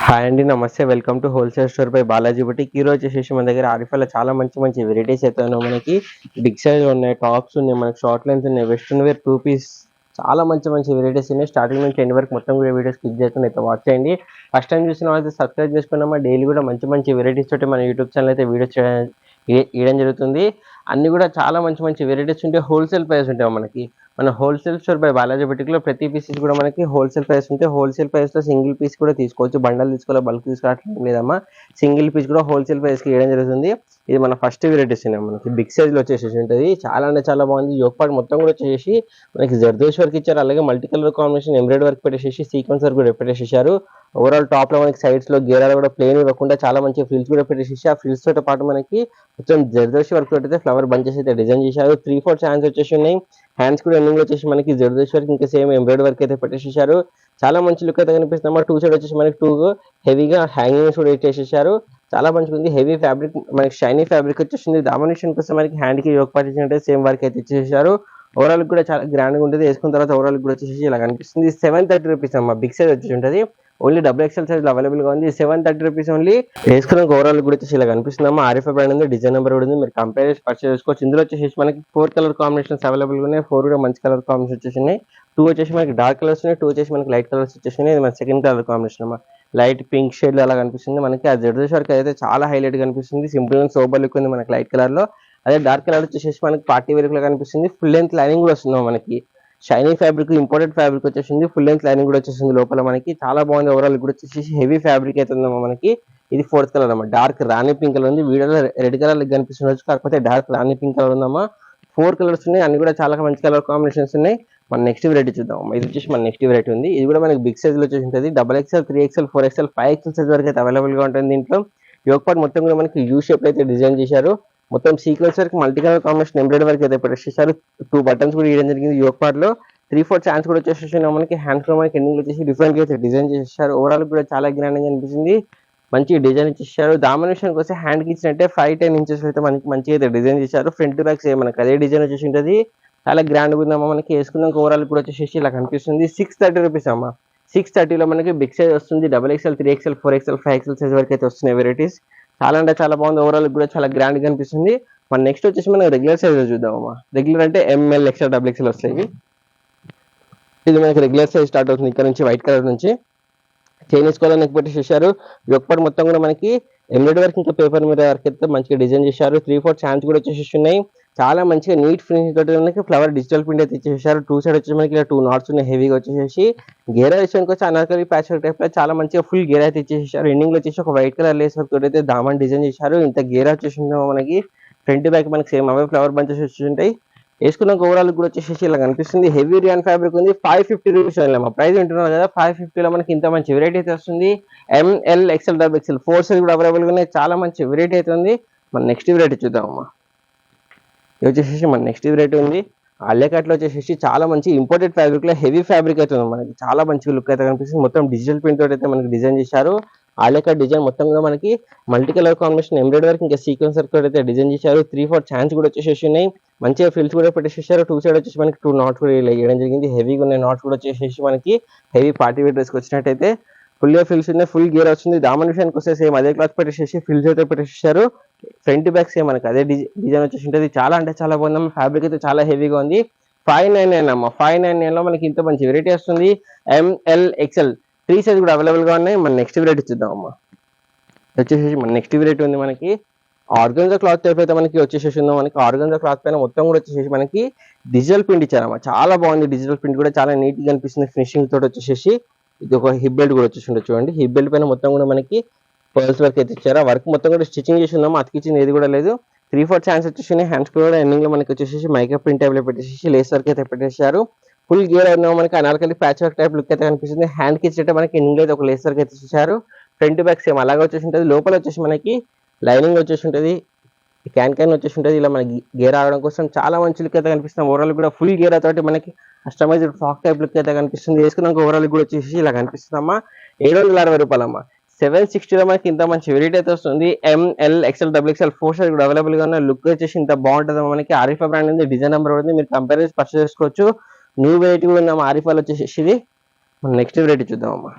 Hi అండి, నమస్తే. Welcome to wholesale store by Balaji boutique. ఈ రోజు వచ్చేసి మన దగ్గర ఆరిఫాలో చాలా మంచి వెరైటీస్ అయితే ఉన్నాయి. మనకి బిగ్ సైజ్ ఉన్నాయి, టాప్స్ ఉన్నాయి, మనకి షార్ట్ లెన్స్ ఉన్నాయి, వెస్ట్రన్ వేర్ 2 పీస్ చాలా మంచి వెరైటీస్ ఉన్నాయి. స్టార్టింగ్ నుంచి ఎండ్ వరకు మొత్తం కూడా వీడియోస్ క్లిక్ చేసుకుని అయితే వాచ్ చేయండి. ఫస్ట్ టైం చూసిన వాళ్ళైతే సబ్స్క్రైబ్ చేసుకున్నామా. డైలీ కూడా మంచి వెరైటీస్ తోటి మన యూట్యూబ్ ఛానల్ అయితే వీడియోస్ చేయడం జరుగుతుంది. అన్ని కూడా చాలా మంచి వెరైటీస్ ఉంటాయి. హోల్సేల్ ప్రైస్ ఉంటాయి మనకి. మన హోల్సేల్ స్టోర్ బై బాలాజీ బుటిక్లో ప్రతి పీసెస్ కూడా మనకి హోల్సేల్ ప్రైస్ ఉంటాయి. హోల్సేల్ ప్రైస్లో సింగిల్ పీస్ కూడా తీసుకోవచ్చు. బండల్ తీసుకోవాలి, బల్క్ తీసుకోవట్లేదు లేదమ్మా. సింగిల్ పీస్ కూడా హోల్సేల్ ప్రైస్కి ఇవ్వడం జరుగుతుంది. ఇది మన ఫస్ట్ వెరైటీస్ ఉన్నాయి. మనకి బిగ్ సైజ్లో వచ్చేసి ఉంటుంది. చాలా అంటే చాలా బాగుంది. యోగపాటు మొత్తం కూడా వచ్చేసి మనకి జర్దోష్ వర్క్ ఇచ్చారు. అలాగే multi colour combination embroidery work పెట్టేసి సీక్వెన్స్ వర్క్ కూడా పెట్టేసేసారు. ఓవరాల్ టాప్ లో మనకి సైడ్స్ లో గేరాలు కూడా ప్లేన్ ఇవ్వకుండా చాలా మంచి ఫ్రిల్స్ కూడా పెట్టేసి ఆ ఫ్రిల్స్ తో పాటు మనకి మొత్తం జర్దోషి వర్క్ అయితే ఫ్లవర్ బంచెస్ అయితే డిజైన్ చేశారు. 3/4 హ్యాండ్స్ వచ్చేసి ఉన్నాయి. హ్యాండ్స్ కూడా ఎండింగ్ వచ్చేసి మనకి జర్దోషి వర్క్ ఇంకా సేమ్ ఎంబ్రాయిడరీ వర్క్ అయితే పెట్టేసేసారు. చాలా మంచి లుక్ అయితే కనిపిస్తుంది. 2 సైడ్ వచ్చేసి మనకి 2 హెవీగా హ్యాంగింగ్స్ కూడా ఇచ్చేసేసారు. చాలా మంచిగా ఉంది. హెవీ ఫ్యాబ్రిక్ మనకి షైనీ ఫ్యాబ్రిక్ వచ్చేసింది. డామినేషన్ కోసం మనకి హ్యాండ్ కి యోగ పాటించినట్టే సేమ్ వర్క్ అయితే ఇచ్చేసారు. ఓవరాల్ కూడా చాలా గ్రాండ్ గా ఉంటుంది. వేసుకున్న తర్వాత ఓవరాల్ కూడా వచ్చేసి ఇలా కనిపిస్తుంది. 730 రూపీస్ అమ్మా. బిగ్ సైజ్ వచ్చేసి ఉంటుంది. ఓన్లీ XXL సైజ్ అవైలబుల్ గా ఉంది. 730 రూపీస్ ఓన్లీ. వేసుకున్న ఓవరాల్ కూడా వచ్చేసి ఇలా కనిపిస్తుందమ్మా. ఆరిఫా బ్రాండ్ ఉంది, డిజైన్ నెంబర్ కూడా ఉంది. మీరు కంపేర్ చేసి పర్చేస్ చేసుకోవచ్చు. ఇందులో వచ్చేసి మనకి 4 కలర్ కాంబినేషన్స్ అవైలబుల్ గా ఉన్నాయి. 4 కూడా మంచి కలర్ కాంబినేషన్ వచ్చేసి ఉన్నాయి. 2 వచ్చేసి మనకి డార్క్ కలర్స్ ఉన్నాయి, 2 వచ్చేసి మనకి లైట్ కలర్స్ వచ్చేసి ఉన్నాయి. ఇది మన సెకండ్ కలర్ కాంబినేషన్ అమ్మా. లైట్ పింక్ షేడ్ అలా కనిపిస్తుంది మనకి. ఆ జర్దోష్ వర్క్ అయితే చాలా హైలైట్ కనిపిస్తుంది. సింపుల్ గా సోబర్ లుక్ ఉంది మనకి లైట్ కలర్ లో. అదే డార్క్ కలర్ వచ్చేసి మనకి పార్టీ వేర్ లో కనిపిస్తుంది. ఫుల్ లెంత్ లైనింగ్ కూడా వస్తుంది మనకి. షైనీ ఫ్యాబ్రిక్, ఇంపోర్టెడ్ ఫ్యాబ్రిక్ వచ్చేసింది. ఫుల్ లెంత్ లైనింగ్ కూడా వచ్చేసింది లోపల మనకి. చాలా బాగుంది. ఓవరాల్ కూడా వచ్చేసి హెవీ ఫ్యాబ్రిక్ అయితే ఉందమ్మా మనకి. ఇది 4th కలర్ అమ్మా. డార్క్ రాణి పింక్ కలర్ ఉంది. వీడియోలో రెడ్ కలర్ కనిపిస్తుంది, కాకపోతే డార్క్ రాణి పింక్ కలర్ ఉందమ్మా. 4 కలర్స్ ఉన్నాయి. అన్ని కూడా చాలా మంచి కలర్ కాంబినేషన్స్ ఉన్నాయి. మన నెక్స్ట్ వెరైటీ చూద్దాం. ఇది వచ్చేసి మన నెక్స్ట్ వెరైటీ ఉంది. ఇది కూడా మనకి బిగ్ సైజ్ లో వచ్చేసి ఉంటుంది. XXL, 3XL, 4XL, 5XL size వరకు అయితే అవైలబుల్ గా ఉంటుంది. దీంట్లో యోగపాటు మొత్తం కూడా మనకి యూ షేప్ అయితే డిజైన్ చేశారు. మొత్తం సీక్వెన్స్ వరకు మల్టీ కలర్ కాంబినేషన్ ఎంబ్రాయిడరీ వరకు అయితే పెట్టేసారు. 2 బటన్స్ కూడా ఇవ్వడం జరిగింది. యోగపాట్ లో 3/4 హ్యాండ్స్ కూడా వచ్చేసి మనకి హ్యాండ్స్ లో మనకి ఎండింగ్ వచ్చేసి డిఫరెంట్ గా అయితే డిజైన్ చేసేసారు. ఓవరాల్ కూడా చాలా గ్రాండ్ గా అనిపిస్తుంది. మంచి డిజైన్ ఇచ్చేసారు. డామినేషన్ కోసం హ్యాండ్ కి ఇచ్చినట్టే 5-10 ఇంచెస్ అయితే మనకి మంచిగా అయితే డిజైన్ చేశారు. ఫ్రంట్ బ్యాక్ సేమ్ మనకి అదే డిజైన్ వచ్చేసి ఉంటుంది. చాలా గ్రాండ్ గా ఉందమ్మా. మనకి వేసుకున్నాక ఓవరాల్ కూడా వచ్చేసి ఇలా కనిపిస్తుంది. 630 రూపీస్ అమ్మా. 630 లో మనకి బిగ్ సైజ్ వస్తుంది. XXL, 3XL, 4XL, 5XL size వరకు అయితే వస్తున్నాయి వెరైటీస్. చాలా అంటే చాలా బాగుంది. ఓవరాల్ కూడా చాలా గ్రాండ్ గా కనిపిస్తుంది. మన నెక్స్ట్ వచ్చేసి మనం రెగ్యులర్ సైజ్ చూద్దామమ్మా. రెగ్యులర్ అంటే ML, XL, XXL వస్తాయి. ఇది మనకి రెగ్యులర్ సైజ్ స్టార్ట్ అవుతుంది ఇక్కడ నుంచి. వైట్ కలర్ నుంచి చైనీస్ కలర్ నెక్ పెట్టేసేసారు. యొక్కటి మొత్తం కూడా మనకి ఎంబ్రాయిడరీ వర్క్ ఇంకా పేపర్ మీద వర్క్ అయితే మంచిగా డిజైన్ చేశారు. 3/4 హ్యాండ్స్ కూడా వచ్చేసి ఉన్నాయి. చాలా మంచిగా నీట్ ఫినిషింగ్ తోటి మనకి ఫ్లవర్ డిజిటల్ ప్రింట్ అయితే ఇచ్చేసారు. 2 సైడ్ వచ్చేసి మనకి 2 నాట్స్ ఉన్నాయి హెవీగా వచ్చేసి. గేరా విషయానికి వచ్చి అనార్కలి ప్యాచ్ వర్క్ టైప్ లో చాలా మంచిగా ఫుల్ గేరా అయితే ఇచ్చేసారు. ఎండింగ్ లో వచ్చేసి ఒక వైట్ కలర్ లేస్ వర్క్ తోటి అయితే దామన్ డిజైన్ చేశారు. ఇంత గేరా వచ్చేసి మనకి ఫ్రంట్ బ్యాక్ మనకి సేమ్ అవే ఫ్లవర్ బంచెస్ వచ్చి ఉంటాయి. వేసుకున్న ఓవరాల్ కూడా వచ్చేసి ఇలా కనిపిస్తుంది. హెవీ రియాన్ ఫ్యాబ్రిక్ ఉంది. 550 రూపీస్ మా ప్రైస్ వింటున్నారు కదా. 550 లో మనకి ఇంత మంచి వెరైటీ అయితే వస్తుంది. ML, XL, XXL 4 సైజ్ కూడా అవైలబుల్ గా ఉన్నాయి. చాలా మంచి వెరైటీ అయితే ఉంది. మన నెక్స్ట్ వెరైటీ చూద్దామమ్మా. ఇది వచ్చేసి మన నెక్స్ట్ వెరైటీ ఉంది. అల్లెకట్లో వచ్చేసి చాలా మంచి ఇంపోర్టెడ్ ఫ్యాబ్రిక్ లో హెవీ ఫ్యాబ్రిక్ అయితే ఉంది మనకి. చాలా మంచి లుక్ అయితే కనిపిస్తుంది. మొత్తం డిజిటల్ ప్రింట్ తోటి అయితే మనకి డిజైన్ చేశారు. ఆలియాకట్ డిజైన్ మొత్తం కూడా మనకి multi colour combination embroidery work ఇంకా సీక్వెన్స్ వర్క్ తోటి అయితే డిజైన్ చేశారు. 3/4 హ్యాండ్స్ కూడా వచ్చేసి ఉన్నాయి. మంచిగా ఫిల్స్ కూడా పెట్టేసేసారు. 2 సైడ్ వచ్చేసి మనకి 2 నాట్స్ కూడా ఇలా వేయడం జరిగింది. హెవీగా ఉన్న నాట్స్ కూడా వచ్చేసి మనకి హెవీ పార్టీ వేర్ డ్రెస్కి వచ్చినట్టయితే ఫుల్ ఫిల్స్ ఉన్నాయి. ఫుల్ గేర్ వస్తుంది. దామన్ విషయానికి వస్తే సేమ్ అదే క్లాత్ పెట్టేసేసి ఫిల్స్ అయితే పెట్టేసారు. ఫ్రంట్ బ్యాక్ సేమ్ మనకి అదే డిజైన్ వచ్చేసి ఉంటుంది. చాలా అంటే చాలా బాగుంది. ఫ్యాబ్రిక్ అయితే చాలా హెవీగా ఉంది. 599 అమ్మ. 599 లో మనకి ఇంత మంచి వెరైటీ వస్తుంది. ML, XL 3 సైజ్ కూడా అవైలబుల్ గా ఉన్నాయి. మన నెక్స్ట్ వెరైటీ చూద్దాం అమ్మా. వచ్చేసి మన నెక్స్ట్ వెరైటీ ఉంది మనకి ఆర్గన్జా క్లాత్ టైప్ అయితే మనకి వచ్చేసి ఉందో. మనకి ఆర్గన్జా క్లాత్ పైన మొత్తం కూడా వచ్చేసి మనకి డిజిటల్ ప్రింట్ ఇచ్చారమ్మా. చాలా బాగుంది. డిజిటల్ ప్రింట్ కూడా చాలా నీట్ గా అనిపిస్తుంది. ఫినిషింగ్ తోటి వచ్చేసి ఇది ఒక హిప్ బెల్ట్ కూడా వచ్చేసి ఉండొచ్చు. చూడండి, హిప్ బెల్ట్ పైన మొత్తం కూడా మనకి పర్ల్స్ వర్క్ అయితే ఇచ్చారు. వర్క్ మొత్తం కూడా స్టిచ్చింగ్ చేసి ఉందాము. అతికిచ్చింది ఏది కూడా లేదు. 3/4 హ్యాండ్స్ వచ్చేసి హ్యాండ్స్ కూడా ఎండింగ్ లో మనకి వచ్చేసి మైకా ప్రింట్ టైప్ లో పెట్టేసి లేస్ వర్క్ అయితే పెట్టేశారు. ఫుల్ గేర్ అయినా మనకి Anarkali patch work type look అయితే కనిపిస్తుంది. హ్యాండ్ కి ఇచ్చేట మనకి ఎండింగ్ అయితే ఒక లేస్ వర్క్ అయితే ఇచ్చేసారు. ఫ్రంట్ బ్యాక్ సేమ్ అలాగే వచ్చేసి ఉంటుంది. లోపల వచ్చేసి మనకి లైనింగ్ వచ్చేసి ఉంటుంది. క్యాన్ వచ్చేసి ఉంటుంది. ఇలా మనకి గేర్ ఆడడం కోసం చాలా మంచి లుక్ అయితే కనిపిస్తుంది. ఓవరాల్ కూడా ఫుల్ గేర్ తోటి మనకి కస్టమైజ్డ్ ఫ్రాక్ టైప్ లుక్ అయితే కనిపిస్తుంది. వేసుకున్నాక ఓవరాల్ కూడా వచ్చేసి ఇలా కనిపిస్తుందమ్మా. 760 రూపాయలమ్మా. 760 లో మనకి ఇంత మంచి వెరైటీ అయితే వస్తుంది. ML, XL, XXL 4 సైజ్ కూడా అవైలబుల్ గా ఉన్న లుక్ వచ్చేసి ఇంత బాగుంటుంది. మనకి ఆరిఫా బ్రాండ్ ఉంది, డిజైన్ నెంబర్ ఉంది. మీరు కంపేర్ చేసి పర్చేస్ చేసుకోవచ్చు. న్యూ వెరైటీ కూడా ఉందమ్మా ఆరిఫాలో వచ్చేసి. ఇది మన నెక్స్ట్ వెరైటీ చూద్దామమ్మా.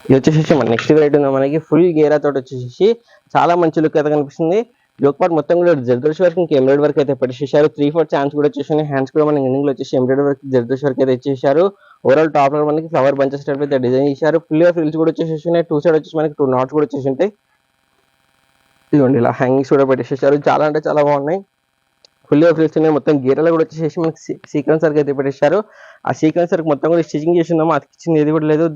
ఇది వచ్చేసి మన నెక్స్ట్ వెరైటీ ఉంది మనకి ఫుల్ గేరా తోటి వచ్చేసి చాలా మంచి లుక్ అయితే కనిపిస్తుంది. యోక్ పార్ట్ మొత్తం కూడా జర్దోష్ వర్క్ ఇంకా ఎంబ్రాయిడరీ వర్క్ అయితే పెట్టేసారు. 3/4 ఛాన్స్ కూడా వచ్చేసి హ్యాండ్స్ కూడా మనకి ఎండింగ్ లో వచ్చేసి ఎంబ్రాయిడరీ వర్క్ జర్దోష్ వర్క్ అయితే ఇచ్చేసారు. ఓవరాల్ టాప్ లో మనకి ఫ్లవర్ బంచెస్ టైప్ అయితే డిజైన్ చేశారు. ఫుల్ గా ఫ్రిల్స్ కూడా వచ్చేసి 2 సైడ్ వచ్చేసి మనకి 2 నాట్స్ కూడా వచ్చేసి ఉంటాయి. ఇదిగోండి ఇలా హ్యాంగింగ్స్ కూడా పెట్టేసారు. చాలా అంటే చాలా బాగున్నాయి. ఫుల్ గా ఫ్రిల్స్ ఉన్నాయి. మొత్తం గీరలు కూడా వచ్చేసి మనకి సీక్వెన్స్ వర్క్ అయితే పెట్టేశారు. ఆ సీక్వెన్స్ వర్క్ మొత్తం కూడా స్టిచింగ్ చేసి ఉందాము, అతికిచ్చింది ఏది కూడా లేదు.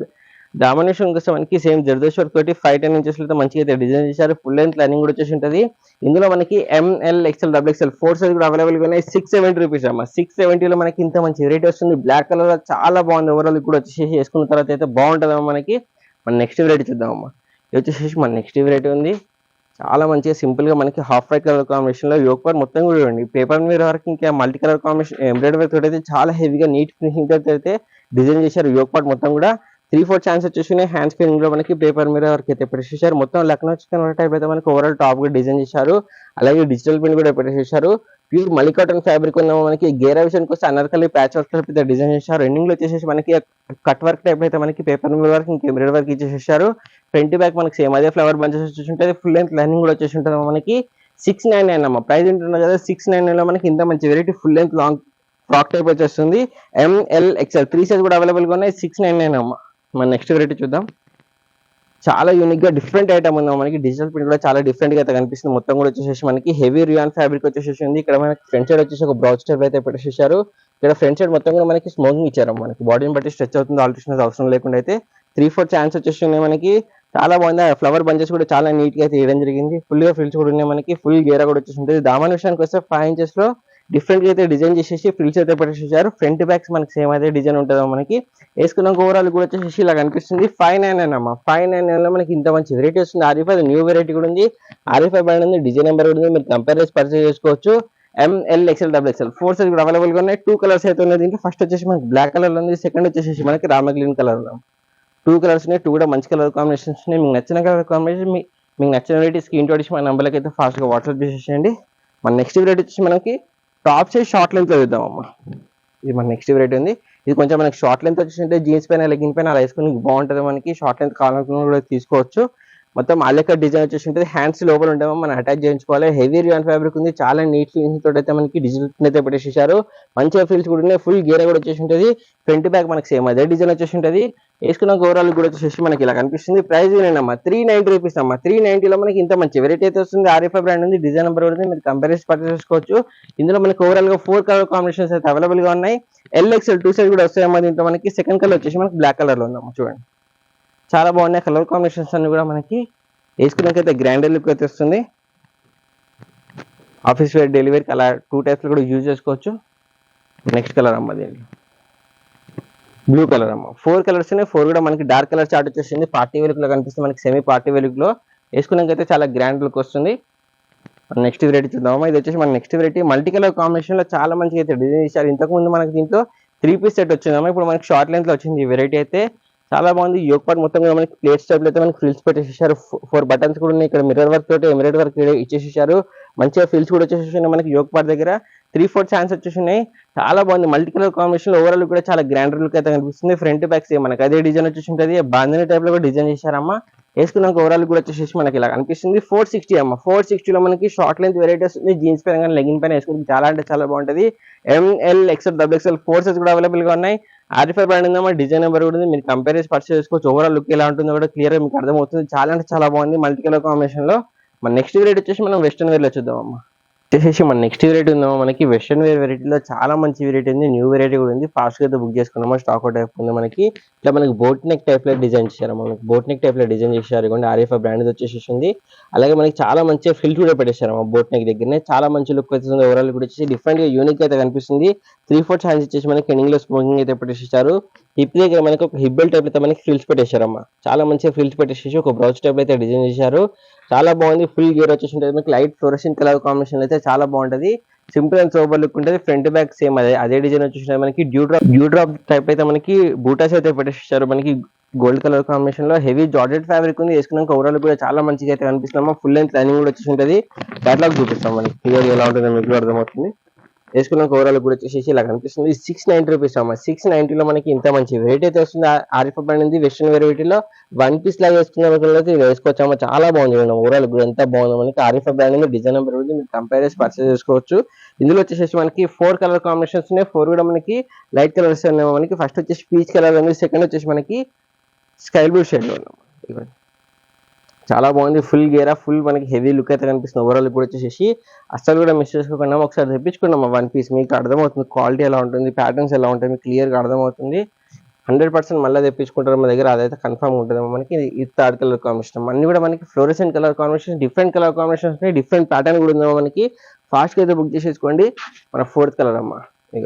డామినేషన్ కోసం మనకి సేమ్ జర్దోష్ వర్క్ తోటి 5-10 ఇంచెస్ లో మంచిగా అయితే డిజైన్ చేశారు. ఫుల్ లెంత్ లైనింగ్ కూడా వచ్చేసి ఉంటుంది. ఇందులో మనకి ML XL XXL 4 సైజ్ కూడా అవైలబుల్ గా ఉన్నాయి. 670 రూపీస్ అమ్మ. 670 లో మనకి ఇంత మంచి వెరైటీ వస్తుంది. బ్లాక్ కలర్ లో చాలా బాగుంది. ఓవరాల్ కూడా వచ్చేసి వేసుకున్న తర్వాత అయితే బాగుంటుంది మనకి. మన నెక్స్ట్ వెరైటీ చూద్దామమ్మా. ఇది వచ్చేసి మన నెక్స్ట్ వెరైటీ ఉంది. చాలా మంచిగా సింపుల్ గా మనకి హాఫ్ వైట్ కలర్ కాంబినేషన్ లో యోక్ పార్ట్ మొత్తం కూడా చూడండి. పేపర్ మీద వరకు ఇంకా multi colour combination embroidery work తోటి అయితే చాలా హెవీగా నీట్ ఫినిషింగ్ తోటి అయితే డిజైన్ చేశారు. యోక్ పార్ట్ మొత్తం కూడా 3/4 ఛాన్స్ వచ్చేసి హ్యాండ్ స్క్రీన్ లో మనకి పేపర్ మీద వరకు అయితే పెట్టేసారు. మొత్తం లక్నో చికెన్ టైప్ అయితే మనకి ఓవరాల్ టాప్ కూడా డిజైన్ చేశారు. అలాగే డిజిటల్ ప్రింట్ కూడా పెట్టేసారు. ప్యూర్ మల్లి కాటన్ ఫ్యాబ్రిక్ ఉన్న మనకి గేరా విషయానికి వస్తే అనార్కలి ప్యాచ్ వర్క్ అయితే డిజైన్ చేశారు. ఎండింగ్ లో వచ్చేసి మనకి కట్ వర్క్ టైప్ అయితే మనకి పేపర్ మీద వరకు ఇంకా ఎంబ్రాయిడరీ వర్క్ ఇచ్చేసారు. ఫ్రంట్ బ్యాక్ మనకి సేమ్ అదే ఫ్లవర్ బంచెస్ వచ్చేసి ఉంటుంది. ఫుల్ లెంత్ లైనింగ్ కూడా వచ్చేసి ఉంటుంది మనకి. 699 అమ్మ. ప్రైస్ ఉంటున్నారు కదా 699 లో మనకి ఇంత మంచి variety full length long frock type వచ్చేస్తుంది. ML XL 3 సైజ్ కూడా అవైలబుల్ గా ఉన్నాయి. 699 అమ్మ. మన నెక్స్ట్ వెరైటీ చూద్దాం. చాలా యూనిక్ గా డిఫరెంట్ ఐటమ్ ఉంది మనకి. డిజిటల్ ప్రింట్ కూడా చాలా డిఫరెంట్ గా అయితే కనిపిస్తుంది. మొత్తం కూడా వచ్చేసి మనకి హెవీ రియాన్ ఫ్యాబ్రిక్ వచ్చేసి ఉంది. ఇక్కడ మనకి ఫ్రంట్ సైడ్ వచ్చేసి ఒక బ్రౌజ్ స్టైప్ అయితే పెట్టేసారు. ఇక్కడ ఫ్రంట్ సైడ్ మొత్తం కూడా మనకి స్మోకింగ్ ఇచ్చారు. మనకి బాడీని బట్టి స్ట్రెచ్ అవుతుంది. ఆల్టరేషన్ అవసరం లేకుండా అయితే 3/4 ఛాన్స్ వచ్చేసి ఉన్నాయి మనకి. చాలా బాగుంది. ఫ్లవర్ బంచెస్ కూడా చాలా నీట్ గా అయితే వేయడం జరిగింది. ఫుల్ గా ఫ్రిల్స్ కూడా ఉన్నాయి మనకి. ఫుల్ గేరా కూడా వచ్చేసి ఉంటుంది. దామన్ విషయానికి వస్తే 5 ఇంచెస్ లో డిఫరెంట్ గా అయితే డిజైన్ చేసేసి ఫ్రిల్స్ అయితే పెట్టేసారు. ఫ్రంట్ బ్యాక్స్ మనకి సేమ్ అదే డిజైన్ ఉంటుంది మనకి. వేసుకున్నాక ఓవరాల్ కూడా వచ్చేసి ఇలా కనిపిస్తుంది. 599 అమ్మ. 599 లో మనకి ఇంత మంచి వెరైటీ వస్తుంది. RFI న్యూ వెరైటీ కూడా ఉంది. RFI బ్రాండ్ ఉంది. డిజైన్ నెంబర్ కూడా ఉంది. మీరు కంపేర్ చేసి పర్చేస్ చేసుకోవచ్చు. ML XL XXL 4 సైజ్ కూడా అవైలబుల్ గా ఉన్నాయి. 2 కలర్స్ అయితే ఉన్నాయి. దీంట్లో ఫస్ట్ వచ్చేసి మనకి బ్లాక్ కలర్ ఉంది. సెకండ్ వచ్చేసి మనకి రామ గ్రీన్ కలర్ ఉంది. 2 కలర్స్ ఉన్నాయి. 2 కూడా మంచి కలర్ కాంబినేషన్స్ ఉన్నాయి. మీకు నచ్చిన కలర్ కాంబినేషన్ మీకు నచ్చిన వెరైటీ స్క్రీన్ షాట్ ఇచ్చి మన నెంబర్కి అయితే ఫాస్ట్ గా వాట్సాప్ చేసేయండి. మన నెక్స్ట్ వెరైటీ వచ్చేసి మనకి టాప్ సైజ్ షార్ట్ లెంత్ లో చూద్దామమ్మా. ఇది మన నెక్స్ట్ వెరైటీ ఉంది. ఇది కొంచెం మనకి షార్ట్ లెంత్ వచ్చేసి జీన్స్ పైన లెగ్గిన్ పైన అలా వేసుకుని బాగుంటుంది మనకి. షార్ట్ లెంత్ కావాలనుకున్న కూడా తీసుకోవచ్చు. మొత్తం ఆలెక్క డిజైన్ వచ్చేసి ఉంటుంది. హ్యాండ్స్ లోపల ఉంటామో మనం అటాచ్ చేయించుకోవాలి. హెవీ రియాన్ ఫ్యాబ్రిక్ ఉంది. చాలా నీట్ ఫినిషింగ్ తోటి అయితే మనకి డిజిటల్ అయితే పెట్టేసారు. మంచిగా ఫీల్స్ కూడా ఉన్నాయి. ఫుల్ గేర్ కూడా వచ్చేసి ఉంటుంది. ఫ్రంట్ బ్యాక్ మనకి సేమ్ అదే డిజైన్ వచ్చేసి ఉంటుంది. వేసుకున్న ఓవరాల్ కూడా వచ్చేసి మనకి ఇలా కనిపిస్తుంది. ప్రైస్ ఏనమ్మా 390 రూపీస్ అమ్మా. 390 లో మనకి ఇంత మంచి వెరైటీ అయితే వస్తుంది. RFI బ్రాండ్ ఉంది. డిజైన్ నెంబర్ కూడా మీరు కంపేర్ చేసి పర్చేస్ చేసుకోవచ్చు. ఇందులో మనకి ఓవరాల్ గా 4 కలర్ కాంబినేషన్స్ అయితే అవైలబుల్ గా ఉన్నాయి. LXL 2 సైజ్ కూడా వస్తాయమ్మా. దీంట్లో మనకి సెకండ్ కలర్ వచ్చేసి మనకి బ్లాక్ కలర్ లో ఉందమ్మా. చూడండి చాలా బాగున్నాయి కలర్ కాంబినేషన్స్ అన్ని కూడా మనకి. వేసుకున్నాకైతే గ్రాండ్ లుక్ అయితే వస్తుంది. ఆఫీస్ వేర్ డెలివరీకి అలా 2 టైప్స్ లో కూడా యూజ్ చేసుకోవచ్చు. నెక్స్ట్ కలర్ అమ్మ. దీంట్లో బ్లూ కలర్ అమ్మ. 4 కలర్స్ ఉన్నాయి. 4 కూడా మనకి డార్క్ కలర్ చార్ట్ వచ్చేసింది. పార్టీ వేర్ లో కనిపిస్తుంది మనకి. సెమీ పార్టీ వేర్ లో వేసుకున్నాకైతే చాలా గ్రాండ్ లుక్ వస్తుంది. నెక్స్ట్ వెరైటీ చూద్దామా. ఇది వచ్చేసి మన next variety multi colour combination లో చాలా మంచిగా అయితే డిజైన్ చేశారు. ఇంతకు ముందు మనకి దీంట్లో 3 పీస్ సెట్ వచ్చిందమ్మా. ఇప్పుడు మనకి షార్ట్ లెంత్ లో వచ్చింది ఈ వెరైటీ అయితే. చాలా బాగుంది. యోక్ పార్ట్ మొత్తం కూడా మనకి ప్లేట్స్ టైప్ లో అయితే మనకి ఫ్రిల్స్ పెట్టేసారు. 4 బటన్స్ కూడా ఉన్నాయి. ఇక్కడ మిర్రర్ వర్క్ తోటి ఎంబ్రాయిడరీ వర్క్ ఇచ్చేసారు. మంచిగా ఫ్రిల్స్ కూడా వచ్చేసి మనకి యోక్ పార్ట్ దగ్గర 3/4 ఛాన్స్ వచ్చేసి ఉన్నాయి. చాలా బాగుంది. మల్టీ కలర్ కాంబినేషన్ లో ఓవరాల్ కూడా చాలా గ్రాండ్ లుక్ అయితే కనిపిస్తుంది. ఫ్రంట్ బ్యాక్ సేమ్ మనకి అదే డిజైన్ వచ్చేసి ఉంటుంది. బాంధనీ టైప్ లో కూడా డిజైన్ చేశారమ్మా. వేసుకున్నాక ఓవరాల్ కూడా వచ్చేసి మనకి ఇలా కనిపిస్తుంది. 460 అమ్మ. 460 లో మనకి షార్ట్ లెంత్ వెరైటీ వస్తుంది. జీన్స్ పైన కానీ లెగిన్ పైన వేసుకుంటే చాలా అంటే చాలా బాగుంటుంది. ML XL XXL 4 సైజ్ కూడా అవైలబుల్ గా ఉన్నాయి. RFI బ్రాండ్ ఉందమ్మా. డిజైన్ నెంబర్ కూడా ఉంది. మీరు కంపేర్ చేసి పర్చేస్ చేసుకోవచ్చు. ఓవరాల్ లుక్ ఎలా ఉంటుందో కూడా క్లియర్ గా మీకు అర్థమవుతుంది. చాలా అంటే చాలా బాగుంది మల్టీ కలర్ కాంబినేషన్ లో. మన నెక్స్ట్ వెరైటీ వచ్చేసి మనం వెస్టర్న్ వేర్ లో చూద్దామమ్మా. వచ్చేసి మన నెక్స్ట్ వెరైటీ ఉందామా. మనకి వెస్టర్న్ వేర్ వెరైటీలో చాలా మంచి వెరైటీ ఉంది. న్యూ వెరైటీ కూడా ఉంది. ఫాస్ట్ గా అయితే బుక్ చేసుకున్నామా. స్టాక్ అవుట్ అయిపోయింది మనకి. ఇట్లా మనకి బోట్ నెక్ టైప్ లో డిజైన్ చేశారు. మనకి బోట్ నెక్ టైప్ లో డిజైన్ చేశారు. ఇవ్వండి RFI బ్రాండ్ వచ్చేసి ఉంది. అలాగే మనకి చాలా మంచిగా ఫిల్ కూడా పెట్టేశారు బోట్ నెక్ దగ్గరనే. చాలా మంచి లుక్ అయితే ఓవరాల్ కూడా వచ్చేసి డిఫరెంట్ గా యూనిక్ అయితే కనిపిస్తుంది. 3/4 ఛాన్స్ ఇచ్చేసి మనకి ఎండింగ్ లో స్మోకింగ్ అయితే పెట్టేసారు. హిప్ దగ్గర మనకి ఒక హిప్ బెల్ట్ టైప్ అయితే మనకి ఫ్రిల్స్ పెట్టేశారమ్మా. చాలా మంచిగా ఫ్రిల్స్ పెట్టేసి ఒక బ్రౌజ్ టైప్ అయితే డిజైన్ చేశారు. చాలా బాగుంది. ఫుల్ గేర్ వచ్చేసి ఉంటుంది మనకి. లైట్ ఫ్లోరసెంట్ కలర్ కాంబినేషన్ అయితే చాలా బాగుంటది. సింపుల్ అండ్ సోబర్ లుక్ ఉంటుంది. ఫ్రంట్ బ్యాక్ సేమ్ అదే డిజైన్ వచ్చేసి మనకి డ్యూ డ్రాప్ టైప్ అయితే మనకి బూటాస్ అయితే పెట్టేసారు. మనకి గోల్డ్ కలర్ కాంబినేషన్ లో హెవీ జార్జెట్ ఫ్యాబ్రిక్ ఉంది. వేసుకున్నాక ఓవరాల్ కూడా చాలా మంచిగా అయితే కనిపిస్తున్నామా. ఫుల్ లెంత్ లైనింగ్ కూడా వచ్చేసి ఉంటుంది. క్యాటలాగ్ చూపిస్తాం మనకి క్లియర్ ఎలా ఉంటుందో మీకు అర్థమవుతుంది. వేసుకున్నాక ఓవరాల్ కూడా వచ్చేసి ఇలా కనిపిస్తుంది. 690 రూపీస్ అమ్మ. 690లో మనకి ఇంత మంచి వెరైటీ అయితే వస్తుంది. ఆరిఫా బ్రాండ్ ఉంది వెస్ట్రన్ వెరైటీలో 1 పీస్ లాగా వేసుకున్న ఇది వేసుకోవచ్చమ్మా. చాలా బాగుంది చూడండి. ఓవరాల్ కూడా ఎంత బాగుందో మనకి. ఆరిఫా బ్రాండ్ ఉంది, డిజైన్ నెంబర్ ఉంది, మీరు కంపేర్ చేసి పర్చేస్ చేసుకోవచ్చు. ఇందులో వచ్చేసి మనకి 4 కలర్ కాంబినేషన్స్ ఉన్నాయి. 4 కూడా మనకి లైట్ కలర్స్ ఉన్నాయి మనకి. ఫస్ట్ వచ్చేసి పీచ్ కలర్ ఉంది, సెకండ్ వచ్చేసి మనకి స్కై బ్లూ షేడ్ లో ఉన్నాం. ఇవ్వండి, చాలా బాగుంది. ఫుల్ గేరా, ఫుల్ మనకి హెవీ లుక్ అయితే కనిపిస్తుంది. ఓవరాల్ కూడా వచ్చేసి అస్సలు కూడా మిస్ చేసుకోకుండా ఒకసారి తెప్పించుకున్నాం 1 పీస్. మీకు అర్థమవుతుంది క్వాలిటీ ఎలా ఉంటుంది, ప్యాటర్న్స్ ఎలా ఉంటాయి మీకు క్లియర్గా అర్థమవుతుంది. 100% మళ్ళీ తెప్పించుకుంటారు మా దగ్గర, అదైతే కన్ఫర్మ్ ఉంటుంది మనకి. ఇది థర్డ్ కలర్ కాంబినేషన్ అన్ని కూడా మనకి fluorescent colour combination, different colour combinations ఉన్నాయి, డిఫరెంట్ ప్యాటర్న్ కూడా ఉందేమో మనకి. ఫాస్ట్గా అయితే బుక్ చేసేసుకోండి. మన 4th కలర్ అమ్మ, ఇక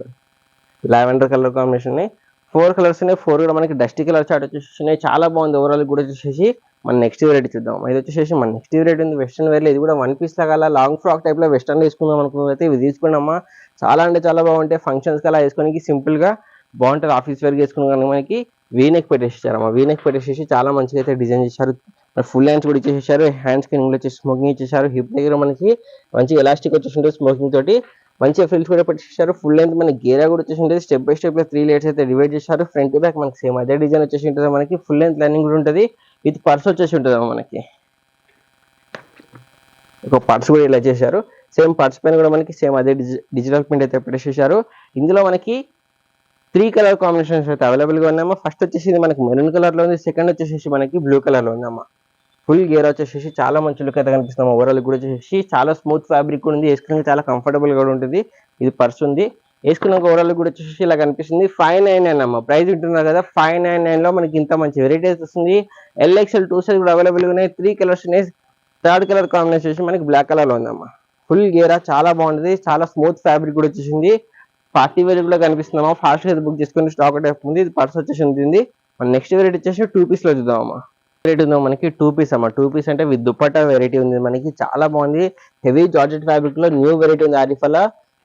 లావెండర్ కలర్ కాంబినేషన్ ఉన్నాయి. 4 కలర్స్ ఉన్నాయి. 4 కూడా మనకి డస్టీ కలర్ చార్ట్ వచ్చేసి చాలా బాగుంది. ఓవరాల్ కూడా వచ్చేసి మన నెక్స్ట్ వెరైటీ చూద్దాం. ఇది వచ్చేసి మన నెక్స్ట్ వెరైటీ ఉంది వెస్టర్న్ వేర్లో. ఇది కూడా 1 పీస్ లాగా లాంగ్ ఫ్రాక్ టైప్ లో వెస్టర్న్ వేసుకుందాం అనుకున్నైతే ఇవి తీసుకున్నామా. చాలా అంటే చాలా బాగుంటాయి. ఫంక్షన్స్ కి అలా వేసుకోనికి సింపుల్ గా బాగుంటుంది. ఆఫీస్ వేర్ వేసుకున్న కానీ మనకి వీనెక్ పెట్టేసారమ్మా. వీనెక్ పెట్టేసి చాలా మంచిగా అయితే డిజైన్ చేశారు. ఫుల్ హ్యాండ్స్ కూడా ఇచ్చేసారు. హ్యాండ్స్ కి వచ్చేసి స్మోకింగ్ ఇచ్చేసారు. హిప్ దగ్గర మనకి మంచి ఎలాస్టిక్ వచ్చేసి ఉంటుంది స్మోకింగ్ తోటి. మంచిగా ఫ్రిల్స్ కూడా పెట్టేసారు. ఫుల్ లెంత్ మనకి గేరా కూడా వచ్చేసి ఉంటుంది. స్టెప్ బై స్టెప్ 3 లేయర్స్ అయితే డివైడ్ చేశారు. ఫ్రంట్ బ్యాక్ మనకి సేమ్ అదే డిజైన్ వచ్చేసి ఉంటుంది మనకి. ఫుల్ లెంత్ లైనింగ్ కూడా ఉంటుంది. విత్ పర్స్ వచ్చేసి ఉంటుంది మనకి. ఒక పర్స్ కూడా ఇలా చేశారు. సేమ్ పర్స్ పైన కూడా మనకి సేమ్ అదే డిజిటల్ ప్రింట్ అయితే పెట్టేసేసారు. ఇందులో మనకి 3 కలర్ కాంబినేషన్స్ అయితే అవైలబుల్ గా ఉన్నాయమ్మా. ఫస్ట్ వచ్చేసి మనకి మెరూన్ కలర్ లో ఉంది, సెకండ్ వచ్చేసి మనకి బ్లూ కలర్ లో ఉందమ్మా. ఫుల్ గేర్ వచ్చేసి చాలా మంచి లుక్ అయితే కనిపిస్తుంది. ఓవరాల్ కూడా వచ్చేసి చాలా స్మూత్ ఫ్యాబ్రిక్ కూడా ఉంది. వేసుకునే చాలా కంఫర్టబుల్ కూడా ఉంటుంది. ఇది పర్స్ ఉంది. వేసుకున్నాక ఓవరాల్ కూడా వచ్చేసి ఇలా కనిపిస్తుంది. 599 అమ్మ. ప్రైస్ ఉంటున్నారు కదా, 599 లో మనకి ఇంత మంచి వెరైటీస్ వస్తుంది. LXL 2 సైజ్ కూడా అవైలబుల్ గా ఉన్నాయి. 3 కలర్స్ ఉన్నాయి. థర్డ్ కలర్ కాంబినేషన్ వచ్చేసి మనకి బ్లాక్ కలర్ లో ఉందమ్మా. ఫుల్ గేరా చాలా బాగుంటుంది. చాలా స్మూత్ ఫ్యాబ్రిక్ కూడా వచ్చేసింది. పార్టీ వేర్ కూడా కనిపిస్తుందమ్మా. ఫాస్ట్ గా బుక్ చేసుకుని స్టాక్ అవుట్ అయిపోతుంది. ఇది పర్స్ వచ్చేసి ఉంటుంది. మన నెక్స్ట్ వెరైటీ వచ్చేసి 2 పీస్ లో చూద్దామమ్మా. వెరైటీ ఉందో మనకి 2 పీస్ అమ్మా. 2 పీస్ అంటే విత్ దుపట్టా వెరైటీ ఉంది మనకి. చాలా బాగుంది. హెవీ జార్జెట్ ఫ్యాబ్రిక్ లో న్యూ వెరైటీ ఉంది ఆరిఫాలో.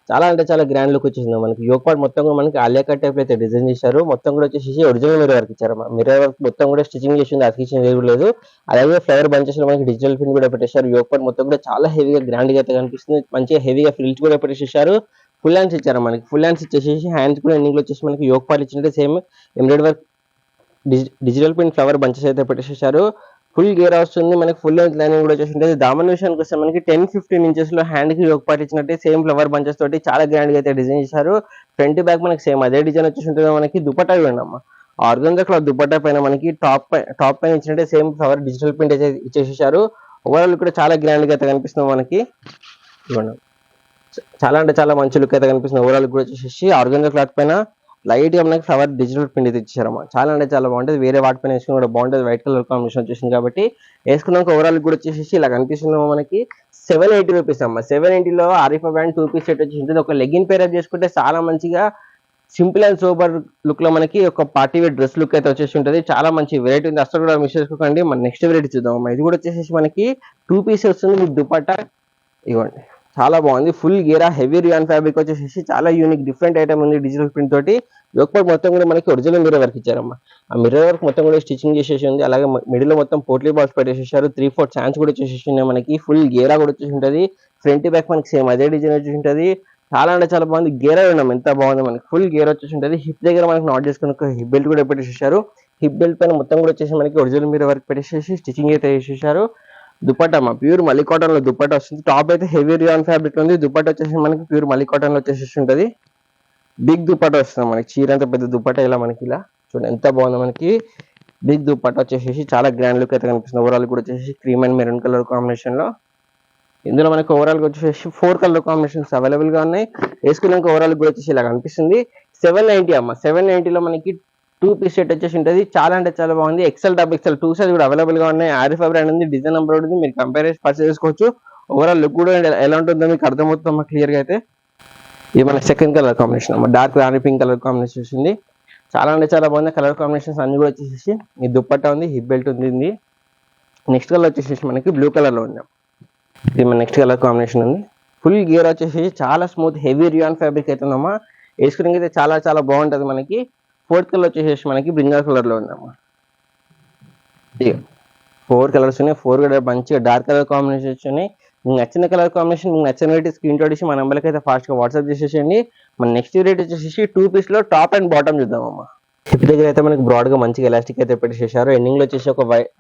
చాలా అంటే చాలా గ్రాండ్ లుక్ వచ్చేసింది మనకి. యోక్ పార్ట్ మొత్తం కూడా మనకి ఆలియా కట్ టైప్ అయితే డిజైన్ చేశారు. మొత్తం కూడా వచ్చేసి ఒరిజినల్ మిర్రర్ వర్క్ ఇచ్చారమ్మా. మిర్రర్ వర్క్ మొత్తం కూడా స్టిచింగ్ చేసింది, అతికించిన వేరు లేదు. అలాగే ఫ్లవర్ బంచెస్ లో మనకి డిజిటల్ ప్రింట్ కూడా పెట్టేశారు. యోక్ పార్ట్ మొత్తం కూడా చాలా హెవీగా గ్రాండ్ గా అయితే కనిపిస్తుంది. మంచిగా హెవీగా ఫ్రిల్స్ కూడా పెట్టేసేసారు. ఫుల్ హ్యాండ్స్ ఇచ్చారు మనకి. ఫుల్ హ్యాండ్స్ ఇచ్చేసి హ్యాండ్స్ కూడా ఎండింగ్ లో వచ్చేసి మనకి యోక్ పార్ట్ ఇచ్చినట్టే same embroidery work digital print flower bunches అయితే పెట్టేసేసారు. ఫుల్ గేర్ వస్తుంది మనకి. ఫుల్ లెంత్ లైనింగ్ కూడా వచ్చేసి ఉంటుంది. దామన్ విషయానికి వస్తే మనకి 10-15 ఇంచెస్ లో హ్యాండ్ కి యోక్ పార్ట్ ఇచ్చినట్టే సేమ్ ఫ్లవర్ బంచెస్ తోటి చాలా గ్రాండ్ గా అయితే డిజైన్ చేశారు. ఫ్రంట్ బ్యాక్ మనకి సేమ్ అదే డిజైన్ వచ్చేసి ఉంటుంది మనకి. దుపట్టా చూడండి అమ్మా. ఆర్గంజా క్లాత్ దుపట్టా పైన మనకి టాప్ పైన ఇచ్చినట్టే సేమ్ ఫ్లవర్ డిజిటల్ ప్రింట్ అయితే ఇచ్చేసేసారు. ఓవరాల్ కూడా చాలా గ్రాండ్ గా అయితే కనిపిస్తుంది మనకి. చూడండి, చాలా అంటే చాలా మంచి లుక్ అయితే కనిపిస్తుంది. ఓవరాల్ కూడా వచ్చేసి ఆర్గంజా క్లాత్ పైన లైట్ గా మనకి ఫ్లవర్ డిజిటల్ ప్రింట్ అయితే ఇచ్చారమ్మా. చాలా అంటే చాలా బాగుంటుంది. వేరే వాటిపైన వేసుకుని కూడా బాగుంటుంది. వైట్ కలర్ కాంబినేషన్ వచ్చేసింది కాబట్టి వేసుకున్నాక ఓవరాల్ కూడా వచ్చేసి ఇలా కనిపిస్తున్నాము మనకి. 780 రూపీస్ అమ్మ. 780లో ఆరిఫా బ్రాండ్ 2 పీస్ సెట్ వచ్చేసి ఉంటుంది. ఒక లెగ్గిన్ పేర్ చేసుకుంటే చాలా మంచిగా సింపుల్ అండ్ సూపర్ లుక్ లో మనకి ఒక పార్టీ వేర్ డ్రెస్ లుక్ అయితే వచ్చేసి ఉంటుంది. చాలా మంచి వెరైటీ ఉంది. అసలు కూడా మిస్ చేసుకోకండి. మన నెక్స్ట్ వెరైటీ చూద్దాం. ఇది కూడా వచ్చేసి మనకి 2 పీస్ వస్తుంది విత్ దుపట్టా. ఇవ్వండి, చాలా బాగుంది. ఫుల్ గేరా హెవీ రియాన్ ఫ్యాబ్రిక్ వచ్చేసి చాలా యూనిక్ డిఫరెంట్ ఐటమ్ ఉంది. డిజిటల్ ప్రింట్ తోటి యోక్ పార్ట్ మొత్తం కూడా మనకి ఒరిజినల్ మిర్రర్ వర్క్ ఇచ్చారమ్మా. ఆ మిర్రర్ వర్క్ మొత్తం కూడా స్టిచింగ్ చేసేసి ఉంది. అలాగే మిడిల్ లో మొత్తం పోట్లీ బాల్స్ పెట్టేసేసారు. 3/4 హ్యాండ్స్ కూడా వచ్చేసి ఉన్నాయి మనకి. ఫుల్ గేరా కూడా వచ్చేసి ఉంటుంది. ఫ్రంట్ బ్యాక్ మనకి సేమ్ అదే డిజైన్ వచ్చేసి ఉంటుంది. చాలా అంటే చాలా బాగుంది. గేరా ఉన్నాం ఎంత బాగుంది మనకి. ఫుల్ గేర్ వచ్చేసి ఉంటుంది. హిప్ దగ్గర మనకి నాట్ చేసుకుని హిప్ బెల్ట్ కూడా పెట్టేసేసారు. హిప్ బెల్ట్ పైన మొత్తం కూడా వచ్చేసి మనకి ఒరిజినల్ మిర్రర్ వర్క్ పెట్టేసేసి స్టిచింగ్ అయితే వేసేసారు. దుపట్టా అమ్మా. ప్యూర్ మల్లీ కాటన్ లో దుపట్టా వస్తుంది. టాప్ అయితే హెవీ రియాన్ ఫ్యాబ్రిక్ ఉంది. దుపట్టా వచ్చేసి మనకి ప్యూర్ మల్లీ కాటన్ లో వచ్చేసి ఉంటుంది. బిగ్ దుపట్టా వస్తుంది మనకి. చీర అంత పెద్ద దుపట్టా ఇలా మనకి ఇలా చూడండి ఎంత బాగుంది మనకి. బిగ్ దుపట్టా వచ్చేసి చాలా గ్రాండ్ లుక్ అయితే కనిపిస్తుంది. ఓవరాల్ కూడా వచ్చేసి cream and maroon colour combination లో. ఇందులో మనకి ఓవరాల్ గా వచ్చేసి 4 కలర్ కాంబినేషన్స్ అవైలబుల్ గా ఉన్నాయి. వేసుకున్నాక ఓవరాల్ కూడా వచ్చేసి ఇలా కనిపిస్తుంది. 790 అమ్మ. 790లో మనకి 2 పీస్ సెట్ వచ్చేసి ఉంటుంది. చాలా అంటే చాలా బాగుంది. XL, XXL 2 సైజ్ కూడా అవైలబుల్ గా ఉన్నాయి. ఆరిఫా బ్రాండ్ ఉంది, డిజైన్ నెంబర్ ఉంది. మీరు కంపేర్ చేసి పర్చేస్ చేసుకోవచ్చు. ఓవరాల్ లుక్ కూడా ఎలా ఉంటుందో మీకు అర్థమవుతుంది క్లియర్ గా అయితే. ఇది మన సెకండ్ కలర్ కాంబినేషన్ అమ్మ. డార్క్ రాణి పింక్ కలర్ కాంబినేషన్ వచ్చింది. చాలా అంటే చాలా బాగుంది. కలర్ కాంబినేషన్స్ అన్ని కూడా వచ్చేసి ఈ దుపట్టా ఉంది, హిప్ బెల్ట్ ఉంది. నెక్స్ట్ కలర్ వచ్చేసి మనకి బ్లూ కలర్ లో ఉంది. ఇది మన నెక్స్ట్ కలర్ కాంబినేషన్ ఉంది. ఫుల్ గేర్ వచ్చేసి చాలా స్మూత్ హెవీ రియాన్ ఫ్యాబ్రిక్ అవుతుందమ్మా. వేసుకునే అయితే చాలా చాలా బాగుంటుంది మనకి. 4th కలర్ వచ్చేసి మనకి బ్రింజాల్ కలర్ లో ఉందమ్మా. 4 కలర్స్ ఉన్నాయి. 4 కూడా మంచిగా డార్క్ కలర్ కాంబినేషన్ ఉన్నాయి. మీకు నచ్చిన కలర్ కాంబినేషన్, మీకు నచ్చిన వెరైటీ స్క్రీన్ షాట్ ఇచ్చి మన నెంబర్కి అయితే ఫాస్ట్గా వాట్సాప్ చేసేసేయండి. మన నెక్స్ట్ వెరైటీ వచ్చేసి 2 పీస్లో టాప్ అండ్ బాటమ్ చూద్దామమ్మా. హిప్ దగ్గర అయితే మనకి బ్రాడ్గా మంచిగా ఎలాస్టిక్ అయితే పెట్టేసేసారు. ఎండింగ్లో వచ్చేసి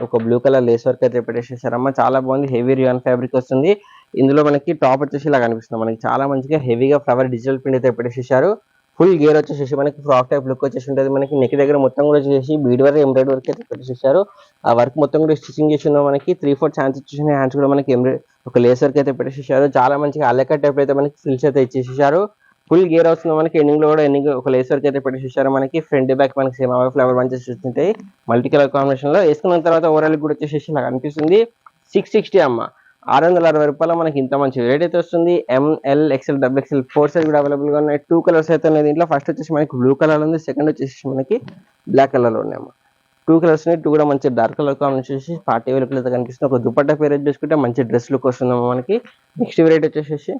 ఒక బ్లూ కలర్ లేస్ వర్క్ అయితే పెట్టేసేసారమ్మా. చాలా బాగుంది, హెవీ రియాన్ ఫ్యాబ్రిక్ వస్తుంది. ఇందులో మనకి టాప్ వచ్చేసి ఇలా కనిపిస్తుంది. మనకి చాలా మంచిగా హెవీగా ఫ్లవర్ డిజిటల్ ప్రింట్ అయితే పెట్టేసేసారు. ఫుల్ గేర్ వచ్చేసి మనకి ఫ్రాక్ టైప్ లుక్ వచ్చేసి ఉంటుంది. మనకి నెక్ దగ్గర మొత్తం కూడా వచ్చేసి బీడ్ వర్క్, ఎంబ్రాయిడరీ వర్క్ అయితే పెట్టేసేసారు. ఆ వర్క్ మొత్తం కూడా స్టిచింగ్ చేసి ఉన్న మనకి 3/4 హ్యాండ్స్ వచ్చేసి హ్యాండ్స్ కూడా మనకి ఒక లేస్ వర్క్ అయితే పెట్టేసేసారు. చాలా మంచిగా అల్లెకట్ టైప్ అయితే మనకి ఫ్రిల్స్ అయితే ఇచ్చేసేసారు. ఫుల్ గేర్ వస్తుంది మనకి. ఎండింగ్ లో కూడా ఒక లేస్ వర్క్ అయితే పెట్టేసేసారు. మనకి ఫ్రంట్ బ్యాక్ మనకి సేమ్ ఫ్లవర్ బంచెస్ ఉంటాయి మల్టీ కలర్ కాంబినేషన్ లో. వేసుకున్న తర్వాత ఓవరాల్ కూడా వచ్చేసి నాకు అనిపిస్తుంది 660 అమ్మ. 660 రూపాయలు మనకి ఇంత మంచి రేట్ అయితే వస్తుంది. ML XL XXL 4 సైజ్ కూడా అవైలబుల్ గా ఉన్నాయి. 2 కలర్స్ అయితే ఉన్నాయి దీంట్లో. ఫస్ట్ వచ్చేసి మనకి బ్లూ కలర్ ఉంది, సెకండ్ వచ్చేసి మనకి బ్లాక్ కలర్ లో ఉన్నాయమ్మా. 2 కలర్స్ ఉన్నాయి. 2 కూడా మంచి డార్క్ కలర్ కాంబినేషన్ వచ్చేసి పార్టీ వేర్ లుక్ అయితే కనిపిస్తుంది. ఒక దుపట్టా పేర్ చేసుకుంటే మంచి డ్రెస్ లుక్ వస్తుందమ్మా మనకి. నెక్స్ట్ వెరైటీ వచ్చేసి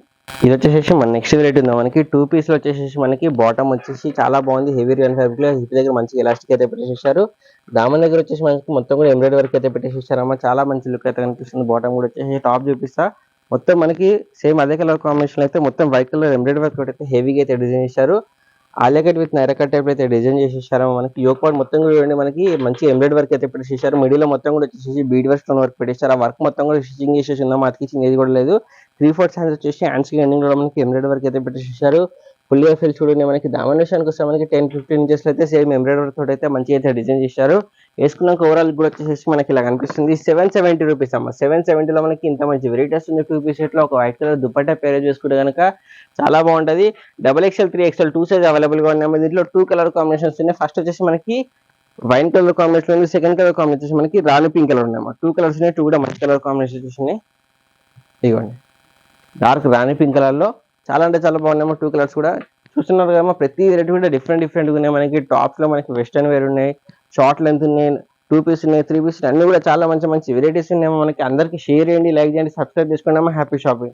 ఇది వచ్చేసి మన నెక్స్ట్ వెరైటీ ఉందా మనకి. 2 పీస్లో వచ్చేసి మనకి బాటమ్ వచ్చేసి చాలా బాగుంది, హెవీ రియాన్ ఫ్యాబ్రిక్ లో. హిప్ దగ్గర మంచి ఎలాస్టిక్ అయితే పెట్టేసేసారు. దామన్ దగ్గర వచ్చేసి మనకి మొత్తం కూడా ఎంబ్రాయిడరీ వర్క్ అయితే పెట్టేసేసారమ్మా. చాలా మంచి లుక్ అయితే కనిపిస్తుంది. బాటమ్ కూడా వచ్చేసి టాప్ చూపిస్తా. మొత్తం మనకి సేమ్ అదే కలర్ కాంబినేషన్ అయితే మొత్తం వైట్ కలర్ ఎంబ్రాయిడరీ వర్క్ అయితే హెవీగా అయితే డిజైన్ చేశారు. ఆలియాకట్ విత్ నైరాకట్ టైప్ అయితే డిజైన్ చేసేసారు. మనకి యోక్ పార్ట్ మొత్తం కూడా చూడండి మనకి మంచి ఎంబ్రాయిడరీ వర్క్ అయితే పెట్టేసారు. మిడిల్ లో మొత్తం కూడా వచ్చేసి బీడ్ వర్క్, స్టోన్ వర్క్ పెట్టేసారు. ఆ వర్క్ మొత్తం కూడా స్టిచింగ్ చేసేసి ఉందాం, అతికించింగ్ ఏది కూడా లేదు. 3/4 హ్యాండ్స్ వచ్చేసి హ్యాండ్స్ కి ఎండింగ్ లో మనకి ఎంబ్రాయిడరీ వర్క్ అయితే పెట్టేసారు. ఫుల్ ఫిల్ చూడండి మనకి. దామనేషన్కి వస్తే మనకి 10-15 ఇంచెస్ అయితే సేమ్ ఎంబ్రాయిడరీ వర్క్ తోటి అయితే మంచిగా అయితే డిజైన్ చేశారు. వేసుకున్నాక ఓవరాల్ కూడా వచ్చేసి మనకి ఇలా కనిపిస్తుంది. 770 రూపీస్ అమ్మ. 770 లో మనకి ఇంత మంచి వెరైటీ వస్తుంది. 2 పీస్ సెట్ లో ఒక వైట్ కలర్ దుపట్టా పేర్ చేసుకుంటే కనుక చాలా బాగుంటది. XXL 3XL 2 సైజ్ అవైలబుల్ గా ఉన్నాయి. దీంట్లో 2 కలర్ కాంబినేషన్స్ ఉన్నాయి. ఫస్ట్ వచ్చేసి మనకి వైన్ కలర్ కాంబినేషన్ ఉంది, సెకండ్ కలర్ కాంబినేషన్ మనకి రాణి పింక్ కలర్ ఉన్నాయి. 2 కలర్స్ ఉన్నాయి. 2 కూడా మంచి కలర్ కాంబినేషన్ ఉన్నాయి. ఇదిగోండి డార్క్ రాణి పింక్ కలర్ లో చాలా అంటే చాలా బాగున్నాయి. 2 కలర్స్ కూడా చూస్తున్నారు కదా. ప్రతి వెరైటీ కూడా డిఫరెంట్ ఉన్నాయి. మనకి టాప్స్ లో మనకి వెస్టర్న్ వేర్ ఉన్నాయి, షార్ట్ లెంత్ ఉన్నాయి, 2 పీస్ ఉన్నాయి, 3 పీస్ అన్ని కూడా చాలా మంచి వెరైటీస్ ఉన్నాయి. మనకి అందరికి షేర్ చేయండి, లైక్ చేయండి, సబ్స్క్రైబ్ చేసుకోండి. Happy shopping.